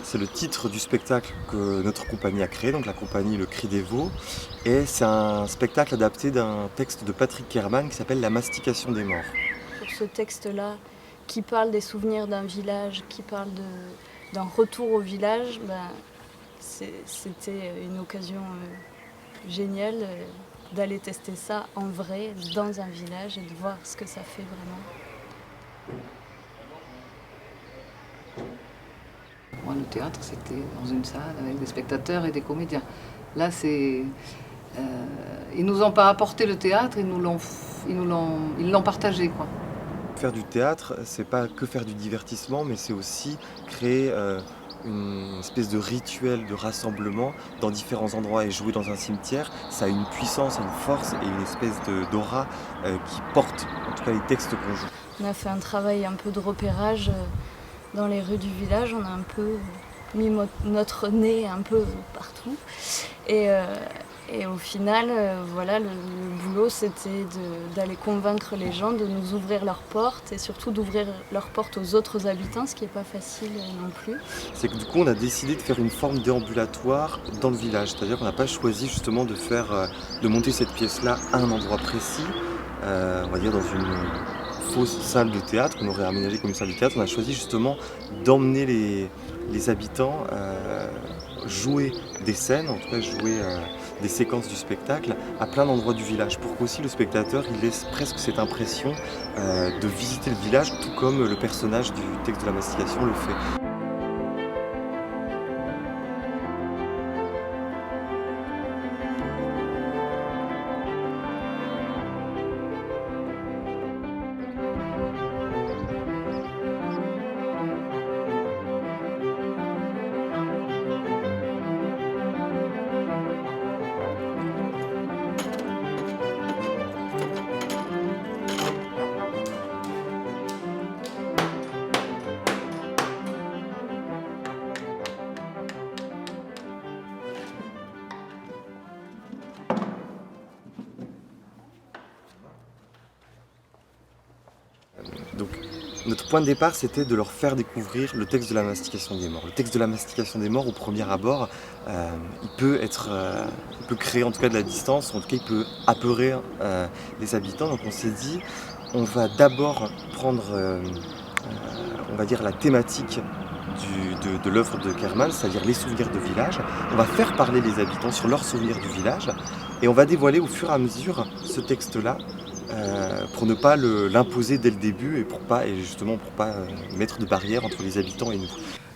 c'est le titre du spectacle que notre compagnie a créé, donc la compagnie Le Cri des Veaux. Et c'est un spectacle adapté d'un texte de Patrick Kerman qui s'appelle La mastication des morts. Sur ce texte-là, qui parle des souvenirs d'un village, qui parle d'un retour au village, c'était une occasion géniale d'aller tester ça en vrai, dans un village, et de voir ce que ça fait vraiment. Moi, le théâtre, c'était dans une salle avec des spectateurs et des comédiens. Là, c'est... ils nous ont pas apporté le théâtre, ils l'ont partagé, quoi. Faire du théâtre, c'est pas que faire du divertissement, mais c'est aussi créer une espèce de rituel de rassemblement dans différents endroits. Et jouer dans un cimetière, ça a une puissance, une force et une espèce d'aura qui porte, en tout cas, les textes qu'on joue. On a fait un travail un peu de repérage dans les rues du village. On a un peu mis notre nez un peu partout. Et au final, voilà, le boulot, c'était d'aller convaincre les gens de nous ouvrir leurs portes et surtout d'ouvrir leurs portes aux autres habitants, ce qui n'est pas facile non plus. C'est que du coup, on a décidé de faire une forme déambulatoire dans le village. C'est-à-dire qu'on n'a pas choisi justement de monter cette pièce-là à un endroit précis, on va dire dans une fausse salle de théâtre qu'on aurait aménagée comme une salle de théâtre. On a choisi justement d'emmener les habitants jouer des scènes, en tout cas jouer des séquences du spectacle à plein d'endroits du village pour qu'aussi le spectateur il laisse presque cette impression de visiter le village tout comme le personnage du texte de la mastication le fait. Donc, notre point de départ, c'était de leur faire découvrir le texte de la mastication des morts. Le texte de la mastication des morts, au premier abord, il peut créer en tout cas de la distance, en tout cas il peut apeurer les habitants. Donc on s'est dit, on va d'abord prendre, on va dire, la thématique de l'œuvre de Kerman, c'est-à-dire les souvenirs de village. On va faire parler les habitants sur leurs souvenirs du village et on va dévoiler au fur et à mesure ce texte-là pour ne pas l'imposer dès le début et justement pour pas mettre de barrière entre les habitants et nous.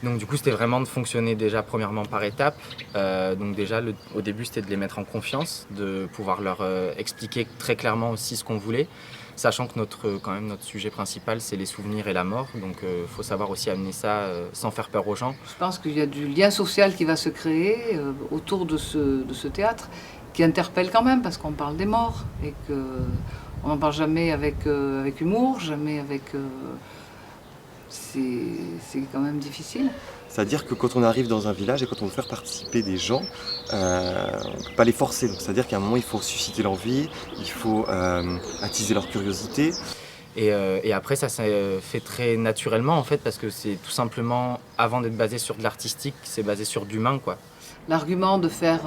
Donc du coup c'était vraiment de fonctionner déjà premièrement par étapes. Donc déjà au début c'était de les mettre en confiance, de pouvoir leur expliquer très clairement aussi ce qu'on voulait, sachant que notre sujet principal c'est les souvenirs et la mort, donc faut savoir aussi amener ça sans faire peur aux gens. Je pense qu'il y a du lien social qui va se créer autour de ce théâtre qui interpelle quand même parce qu'on parle des morts et qu'on n'en parle jamais avec humour, jamais avec... c'est quand même difficile. C'est-à-dire que quand on arrive dans un village et quand on veut faire participer des gens, on ne peut pas les forcer. Donc, c'est-à-dire qu'à un moment, il faut susciter l'envie, il faut attiser leur curiosité. Et après, ça s'est fait très naturellement, en fait, parce que c'est tout simplement, avant d'être basé sur de l'artistique, c'est basé sur de l'humain, quoi. L'argument de faire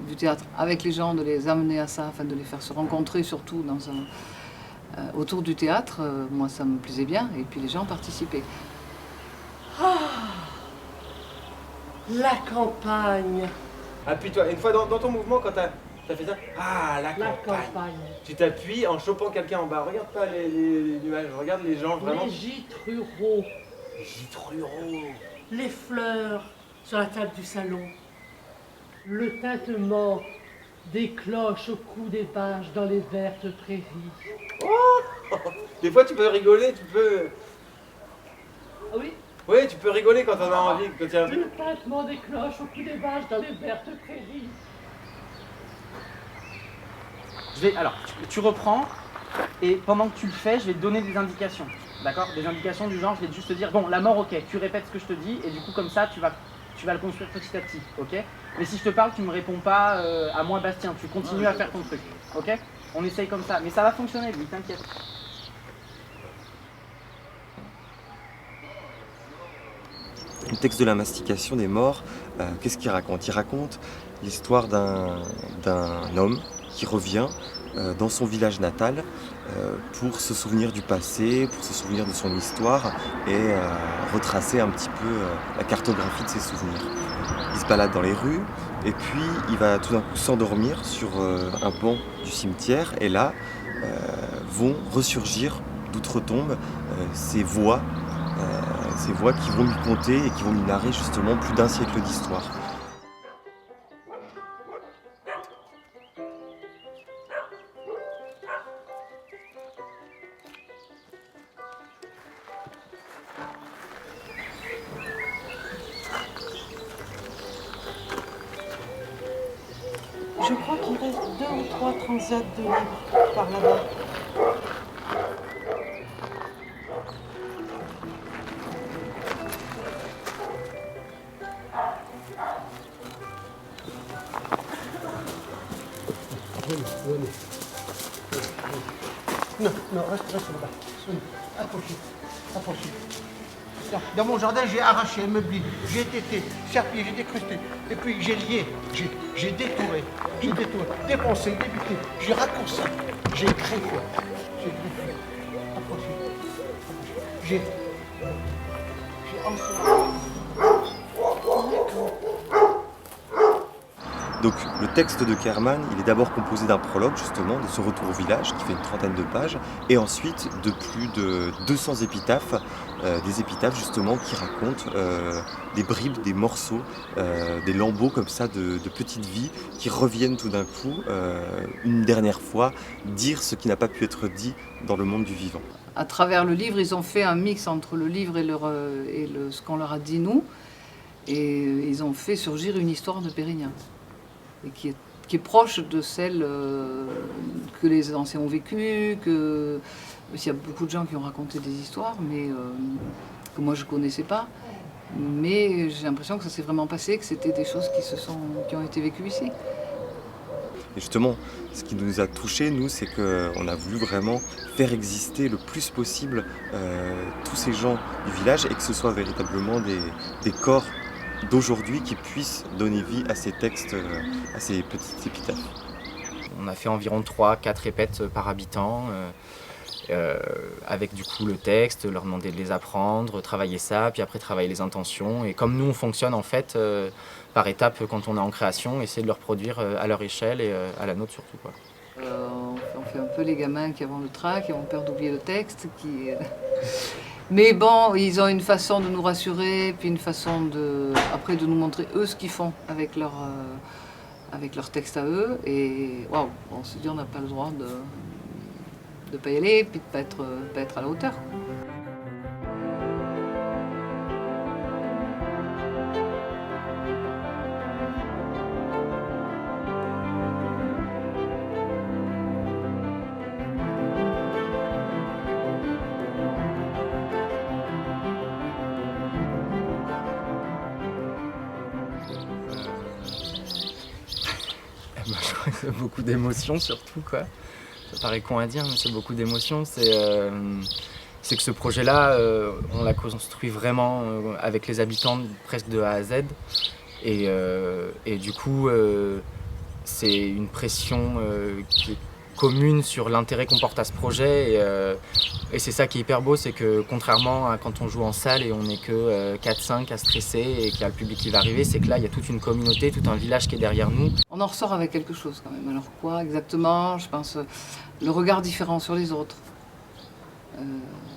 du théâtre avec les gens, de les amener à ça, enfin de les faire se rencontrer surtout autour du théâtre, moi ça me plaisait bien, et puis les gens participaient. Ah, la campagne. Appuie-toi, une fois dans ton mouvement, quand t'as fait ça, ah, la campagne. Tu t'appuies en chopant quelqu'un en bas. Regarde pas les nuages, regarde les gens vraiment. Les gîtes ruraux, Les gîtes ruraux. les fleurs sur la table du salon, le tintement des cloches au cou des vaches dans les vertes prairies. Oh, des fois tu peux rigoler, tu peux... Ah oui, Oui, tu peux rigoler quand on a envie, quand il y a un truc. le tintement des cloches au cou des vaches dans les vertes prairies. Alors, tu reprends, et pendant que tu le fais, je vais te donner des indications. D'accord? Des indications du genre, je vais juste te dire, bon, la mort, ok, tu répètes ce que je te dis, et du coup, comme ça, tu vas le construire petit à petit, ok? Mais si je te parle, tu me réponds pas à moi, Bastien, tu continues à faire ton truc, ok? On essaye comme ça, mais ça va fonctionner, lui, t'inquiète. Le texte de la mastication des morts, qu'est-ce qu'il raconte? Il raconte l'histoire d'un homme qui revient dans son village natal pour se souvenir du passé, pour se souvenir de son histoire et retracer un petit peu la cartographie de ses souvenirs. Il se balade dans les rues et puis il va tout d'un coup s'endormir sur un banc du cimetière et là vont ressurgir d'outre-tombe ces voix qui vont lui conter et qui vont lui narrer justement plus d'un siècle d'histoire. Je crois qu'il reste 2 ou 3 transats de livres par là-bas. Venez. Non, reste là-bas. Approchez. Dans mon jardin, j'ai arraché, meublé, j'ai tété, serpillé, j'ai décrusté, et puis j'ai lié, j'ai détouré, défoncé, débuté, j'ai raccourci, j'ai greffé. Approchez. J'ai enfoncé. Donc le texte de Kerman, il est d'abord composé d'un prologue justement, de ce retour au village qui fait une trentaine de pages, et ensuite de plus de 200 épitaphes, des épitaphes justement qui racontent des bribes, des morceaux, des lambeaux comme ça de petites vies qui reviennent tout d'un coup, une dernière fois, dire ce qui n'a pas pu être dit dans le monde du vivant. À travers le livre, ils ont fait un mix entre le livre et ce qu'on leur a dit nous, et ils ont fait surgir une histoire de Pérignan. Et qui est proche de celle que les anciens ont vécue, il y a beaucoup de gens qui ont raconté des histoires, mais que moi je ne connaissais pas. Mais j'ai l'impression que ça s'est vraiment passé, que c'était des choses qui ont été vécues ici. Et justement, ce qui nous a touchés, nous, c'est qu'on a voulu vraiment faire exister le plus possible tous ces gens du village et que ce soit véritablement des corps d'aujourd'hui qui puissent donner vie à ces textes, à ces petites épitaphes. On a fait environ 3-4 répètes par habitant, avec du coup le texte, leur demander de les apprendre, travailler ça, puis après travailler les intentions. Et comme nous on fonctionne en fait par étapes quand on est en création, essayer de leur produire à leur échelle et à la nôtre surtout, quoi. On fait un peu les gamins qui ont le trac, qui ont peur d'oublier le texte, Mais bon, ils ont une façon de nous rassurer, puis une façon après de nous montrer eux ce qu'ils font avec leur texte à eux. Et waouh, on se dit on n'a pas le droit de ne pas y aller, puis de ne pas être à la hauteur. Je crois que c'est beaucoup d'émotions surtout, quoi. Ça paraît con à dire, mais c'est beaucoup d'émotions. C'est que ce projet-là, on l'a construit vraiment avec les habitants presque de A à Z. Et du coup, c'est une pression qui est commune sur l'intérêt qu'on porte à ce projet. Et c'est ça qui est hyper beau, c'est que contrairement à quand on joue en salle et on n'est que 4-5 à stresser et qu'il y a le public qui va arriver, c'est que là, il y a toute une communauté, tout un village qui est derrière nous. On en ressort avec quelque chose quand même. Alors quoi exactement? Je pense le regard différent sur les autres.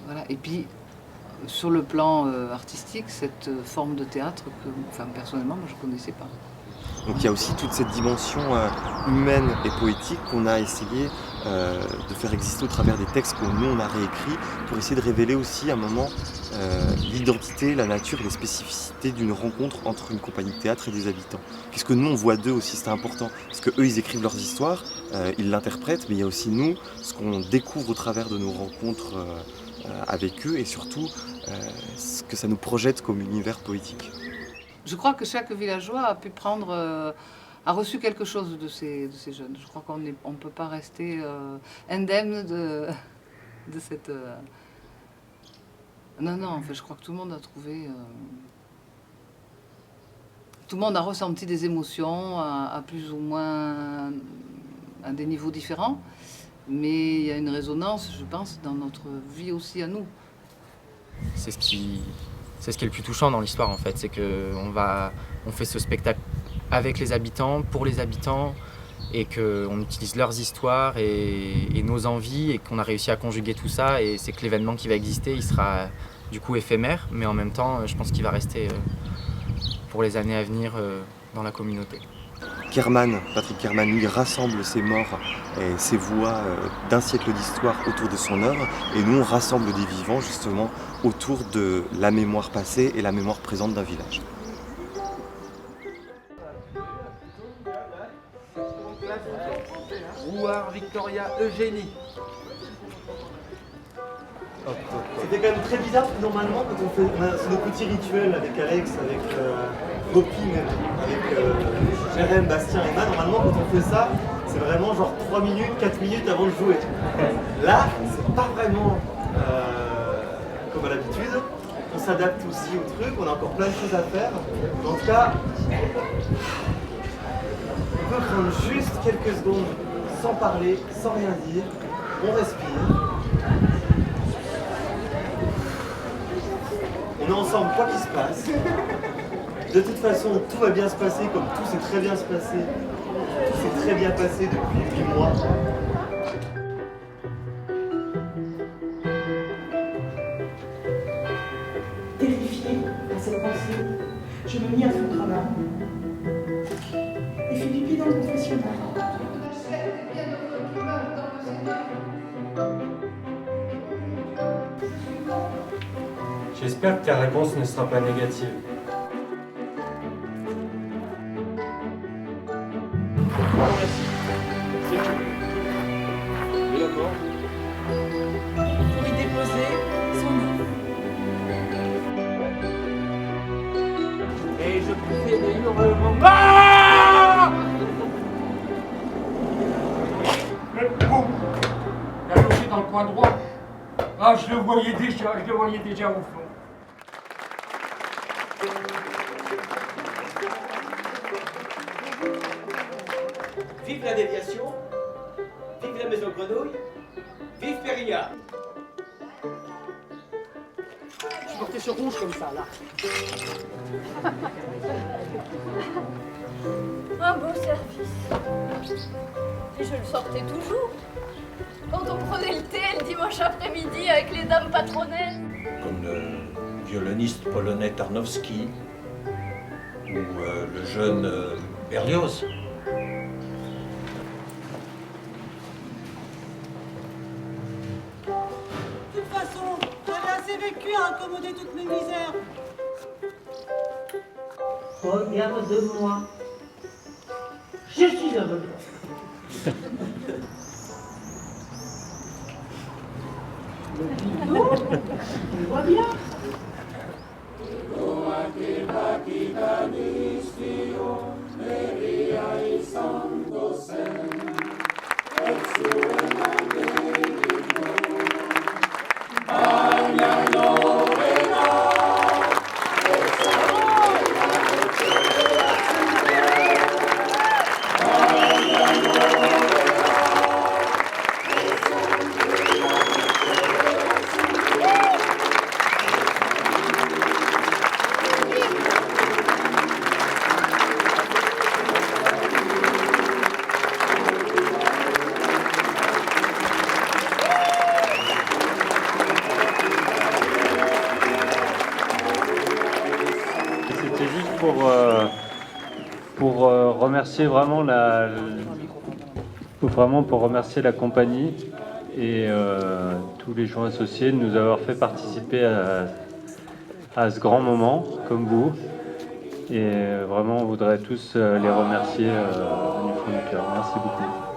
Voilà. Et puis, sur le plan artistique, cette forme de théâtre que personnellement, moi, je ne connaissais pas. Donc il y a aussi toute cette dimension humaine et poétique qu'on a essayé de faire exister au travers des textes que nous on a réécrits pour essayer de révéler aussi à un moment l'identité, la nature et les spécificités d'une rencontre entre une compagnie de théâtre et des habitants. Puisque nous on voit d'eux aussi, c'est important, parce que eux ils écrivent leurs histoires, ils l'interprètent, mais il y a aussi nous, ce qu'on découvre au travers de nos rencontres avec eux et surtout ce que ça nous projette comme univers poétique. Je crois que chaque villageois a pu a reçu quelque chose de ces jeunes. Je crois qu'on ne peut pas rester indemne de cette... Non, en fait, je crois que tout le monde a trouvé tout le monde a ressenti des émotions à plus ou moins à des niveaux différents, mais il y a une résonance, je pense, dans notre vie aussi à nous. C'est ce qui est le plus touchant dans l'histoire en fait, c'est qu'on fait ce spectacle avec les habitants, pour les habitants, et qu'on utilise leurs histoires et nos envies, et qu'on a réussi à conjuguer tout ça, et c'est que l'événement qui va exister, il sera du coup éphémère, mais en même temps, je pense qu'il va rester pour les années à venir dans la communauté. Patrick Kerman, lui, rassemble ses morts et ses voix d'un siècle d'histoire autour de son œuvre, et nous, on rassemble des vivants, justement, autour de la mémoire passée et la mémoire présente d'un village. Rouard, Victoria, Eugénie. C'était quand même très bizarre, parce que normalement, quand on fait nos petits rituels avec Alex, avec Gopi même, avec Jérém, Bastien et Emma, normalement quand on fait ça, c'est vraiment genre 3 minutes, 4 minutes avant de jouer. Là, c'est pas vraiment comme à l'habitude. On s'adapte aussi au truc, on a encore plein de choses à faire. En tout cas, on peut prendre juste quelques secondes sans parler, sans rien dire. On respire. On est ensemble quoi qu'il se passe. De toute façon, tout va bien se passer comme tout s'est très bien se passer. Tout s'est très bien passé depuis 8 mois. Terrifiée à cette pensée, je me mis à foutre en larmes et fis pipi dans le confessionnal. J'espère que ta réponse ne sera pas négative. Pour y déposer son nom. Et je poussais des hurlements. Ah! Le coup! Il a logé dans le coin droit. Ah, je le voyais déjà au fond. Vive la déviation, vive la maison grenouille, vive Pérignac. Je suis porté sur rouge comme ça, là. Un beau service. Et je le sortais toujours. Quand on prenait le thé le dimanche après-midi avec les dames patronnesses. Comme le violoniste polonais Tarnowski ou le jeune Berlioz. De toute façon, j'avais assez vécu à accommoder toutes mes misères. Regarde-moi. Je suis un voleur. On voit bien. C'était juste pour remercier vraiment pour remercier la compagnie et tous les gens associés de nous avoir fait participer à ce grand moment, comme vous. Et vraiment, on voudrait tous les remercier du fond du cœur. Merci beaucoup.